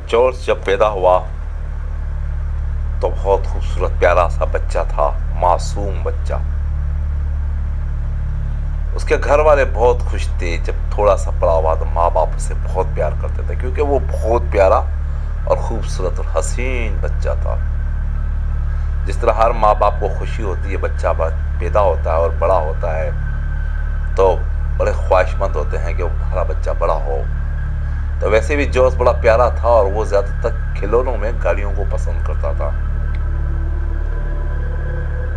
George जब पैदा हुआ तो बहुत खूबसूरत प्यारा सा बच्चा था, मासूम बच्चा। उसके घर वाले बहुत खुश थे। जब थोड़ा सा बड़ा हुआ तो माँ बाप उसे बहुत प्यार करते थे, क्योंकि वो बहुत प्यारा और खूबसूरत और हसीन बच्चा था। जिस तरह हर माँ बाप को खुशी होती है बच्चा पैदा होता है और बड़ा होता है, तो बड़े ख्वाहिशमंद होते हैं कि वो हमारा बच्चा बड़ा हो। तो वैसे भी जॉर्ज बड़ा प्यारा था और वो ज़्यादातर खिलौनों में गाड़ियों को पसंद करता था।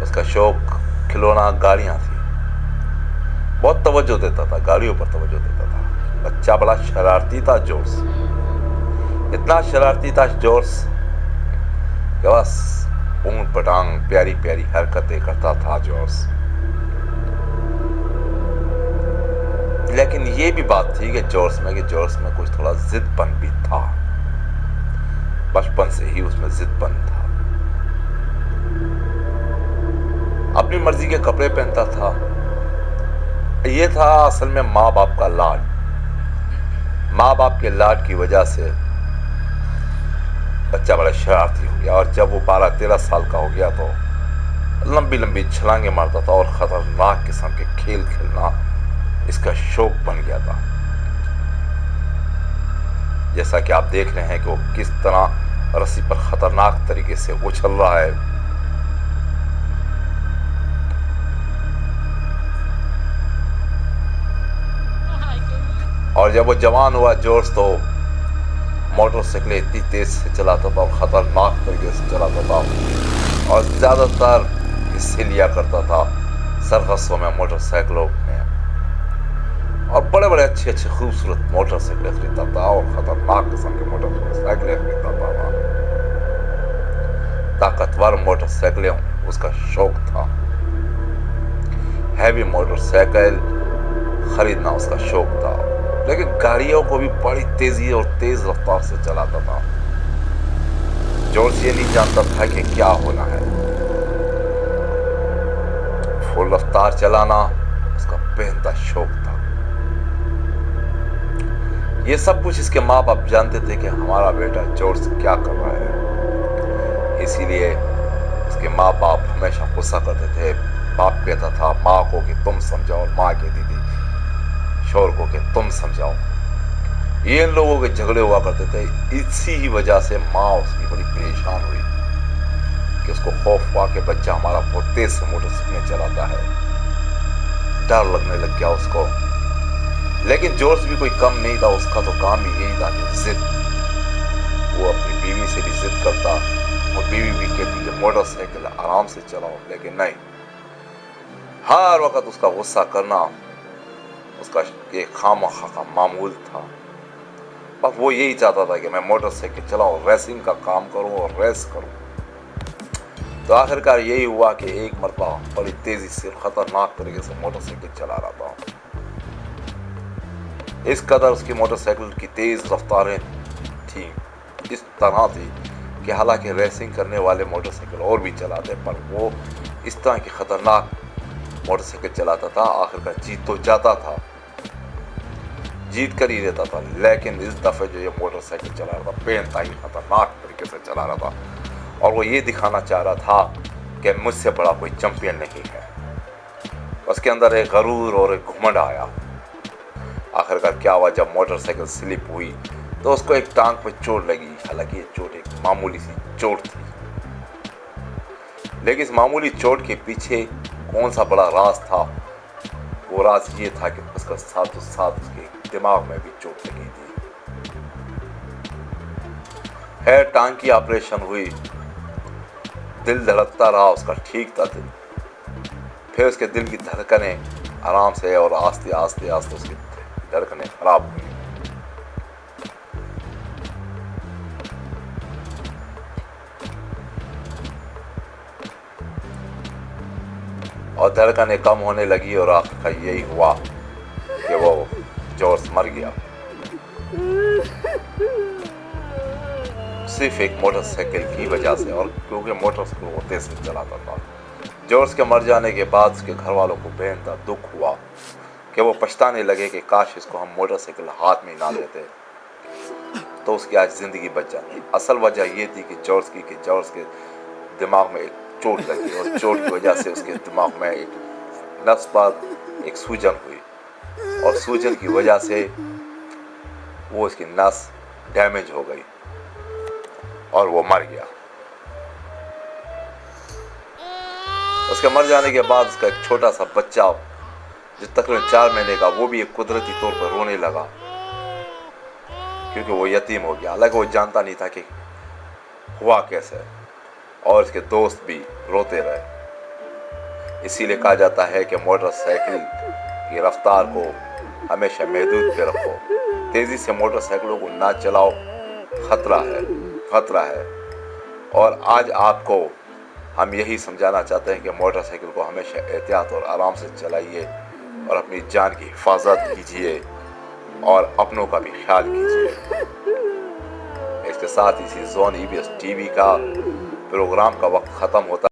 उसका शौक खिलौना गाड़ियाँ थी। बहुत तवज्जो देता था, गाड़ियों पर तवज्जो देता था। बच्चा बड़ा शरारती था जॉर्ज, इतना शरारती था जॉर्ज कि बस ऊंट पटांग प्यारी प्यारी हरकतें करता था जॉर्ज। लेकिन ये भी बात थी कि जॉर्ज में कुछ थोड़ा जिदपन भी था। बचपन से ही उसमें जिदपन था। अपनी मर्जी के कपड़े पहनता था। ये था असल में माँ बाप का लाड। माँ बाप के लाड की वजह से बच्चा बड़ा शरारती हो गया, और जब वो 12-13 साल का हो गया तो लंबी लंबी छलांगे मारता था और खतरनाक किस्म के खेल खेलना इसका शौक बन गया था। जैसा कि आप देख रहे हैं कि वो किस तरह रस्सी पर खतरनाक तरीके से उछल रहा है। और जब वो जवान हुआ जॉर्ज तो मोटरसाइकिल इतनी तेज से चलाता था और खतरनाक तरीके से चलाता था, और ज़्यादातर हिस्से लिया करता था सर्कसों में, मोटरसाइकिलों में, और बड़े बड़े अच्छे अच्छे खूबसूरत मोटरसाइकिलें खरीदता था और खतरनाक किस्म के मोटरसाइकिलें खरीदता था। ताकतवर मोटरसाइकिलें उसका शौक था। हैवी मोटरसाइकिल खरीदना उसका शौक था। लेकिन गाड़ियों को भी बड़ी तेजी और तेज रफ्तार से चलाता था। जॉर्ज ये नहीं जानता था कि क्या होना है। फुल रफ्तार चलाना उसका बेहद शौक था। ये सब कुछ इसके माँ बाप जानते थे कि हमारा बेटा जॉर्ज क्या कर रहा है। इसीलिए उसके माँ बाप हमेशा गुस्सा करते थे। बाप कहता था माँ को कि तुम समझाओ, माँ कहती थी शोर को कि तुम समझाओ। ये इन लोगों के झगड़े हुआ करते थे। इसी ही वजह से माँ उसकी बड़ी परेशान हुई कि उसको खौफ हुआ कि बच्चा हमारा बहुत तेज से मोटरसाइकिल चलाता है। डर लगने लग गया उसको। लेकिन जॉर्ज भी कोई कम नहीं था। उसका तो काम ही यही था कि जिद। वो अपनी बीवी से भी जिद करता और बीवी भी कहती कि मोटरसाइकिल आराम से चलाओ, लेकिन नहीं, हर वक्त उसका गुस्सा करना उसका ये खामखा का मामूल था। बस वो यही चाहता था कि मैं मोटरसाइकिल चलाऊं, रेसिंग का काम करूं और रेस करूं। तो आखिरकार यही हुआ कि एक मरतबा बड़ी तेजी से खतरनाक तरीके से मोटरसाइकिल चला रहा था। इस कदर उसकी मोटरसाइकिल की तेज रफ्तारें थी, इस तरह थी कि हालांकि रेसिंग करने वाले मोटरसाइकिल और भी चलाते, पर वो इस तरह की खतरनाक मोटरसाइकिल चलाता था। आखिरकार जीत तो जाता था, जीत कर ही देता था। लेकिन इस दफ़े जो ये मोटरसाइकिल चला रहा था बेइंतहाई खतरनाक तरीके से चला रहा था, और वो ये दिखाना चाह रहा था कि मुझसे बड़ा कोई चैंपियन नहीं है। उसके अंदर एक गरूर और एक घुमंड आया। आखिरकार क्या हुआ, जब मोटरसाइकिल स्लिप हुई तो उसको एक टांग पे चोट लगी। हालांकि ये चोट एक मामूली सी चोट थी, लेकिन इस मामूली चोट के पीछे कौन सा बड़ा राज था। वो राज ये था कि उसका साथ उसके दिमाग में भी चोट लगी थी। है टांग की ऑपरेशन हुई, दिल धड़कता रहा उसका, ठीक था दिल। फिर उसके दिल की धड़कनें आराम से और आस्ते आस्ते आस्ते उसकी धड़कनें खराब हुई। और धड़कनें कम होने लगी और आखिरकार यही हुआ कि वो जॉर्ज मर गया, सिर्फ एक मोटरसाइकिल की वजह से, और क्योंकि मोटरसाइकिल वो तेज से चलाता था। जॉर्ज के मर जाने के बाद उसके घर वालों को बेहद दुख हुआ कि वो पछताने लगे कि काश इसको हम मोटरसाइकिल हाथ में ना लेते। تو اس کی آج زندگی بچ جاتی. اصل وجہ یہ تھی کہ جارج کے دماغ میں ایک چوٹ لگی اور چوٹ کی وجہ سے اس کے دماغ میں ایک نس پر ایک سوجن ہوئی اور سوجن کی وجہ سے وہ اس کی نس ڈیمیج ہو گئی اور وہ مر گیا. اس کے مر جانے کے بعد اس کا ایک چھوٹا سا بچہ جو تقریباً 4 مہینے کا وہ بھی ایک قدرتی طور پر رونے لگا کیونکہ وہ یتیم ہو گیا. حالانکہ وہ جانتا نہیں تھا کہ ہوا کیسے اور اس کے دوست بھی روتے رہے. اسی لیے کہا جاتا ہے کہ موٹر سائیکل کی رفتار کو ہمیشہ محدود پہ رکھو. تیزی سے موٹر سائیکلوں کو نہ چلاؤ, خطرہ ہے. اور آج آپ کو ہم یہی سمجھانا چاہتے ہیں کہ موٹر سائیکل کو ہمیشہ احتیاط اور آرام سے چلائیے اور اپنی جان کی حفاظت کیجیے اور اپنوں کا بھی خیال کیجیے. اس کے ساتھ اسی زون EBS TV کا پروگرام کا وقت ختم ہوتا ہے.